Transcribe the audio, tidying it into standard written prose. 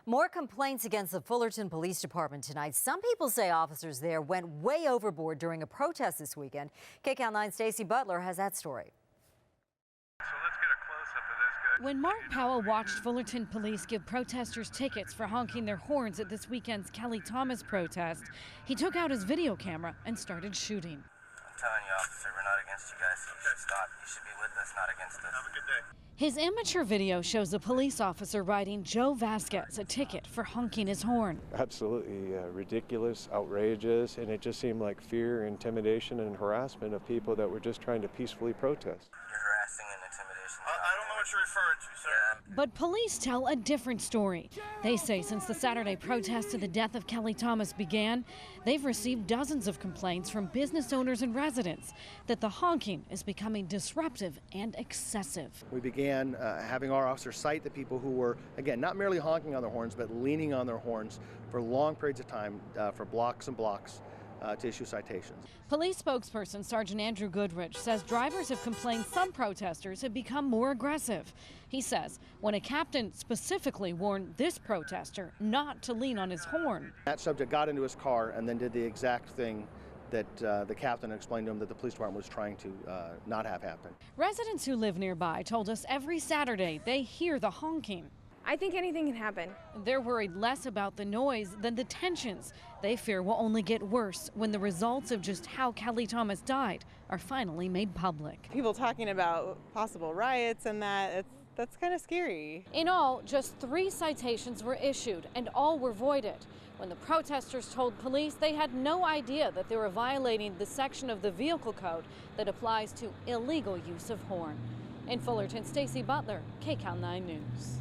More complaints against the Fullerton Police Department tonight. Some people say officers there went way overboard during a protest this weekend. KCAL 9's Stacey Butler has that story. So let's get a close-up of this guy. When Mark Powell watched Fullerton police give protesters tickets for honking their horns at this weekend's Kelly Thomas protest, he took out his video camera and started shooting. I'm telling you, officer, we're not against you guys. You should stop. You should be with us, not against us. Have a good day. His amateur video shows a police officer writing Joe Vasquez a ticket for honking his horn. Absolutely ridiculous, outrageous, and it just seemed like fear, intimidation, and harassment of people that were just trying to peacefully protest. You're harassing and intimidation. I don't know what you're referring to, sir. Yeah. But police tell a different story. They say since the Saturday protest to the death of Kelly Thomas began, they've received dozens of complaints from business owners and residents that the honking is becoming disruptive and excessive. We began having our officers cite the people who were, again, not merely honking on their horns, but leaning on their horns for long periods of time, for blocks and blocks, to issue citations. Police spokesperson Sergeant Andrew Goodrich says drivers have complained some protesters have become more aggressive. He says when a captain specifically warned this protester not to lean on his horn. That subject got into his car and then did the exact thing that the captain explained to him that the police department was trying to not have happen. Residents who live nearby told us every Saturday they hear the honking. I think anything can happen. They're worried less about the noise than the tensions they fear will only get worse when the results of just how Kelly Thomas died are finally made public. People talking about possible riots and that's kind of scary. In all, just 3 citations were issued and all were voided. When the protesters told police they had no idea that they were violating the section of the vehicle code that applies to illegal use of horn. In Fullerton, Stacey Butler, KCAL 9 News.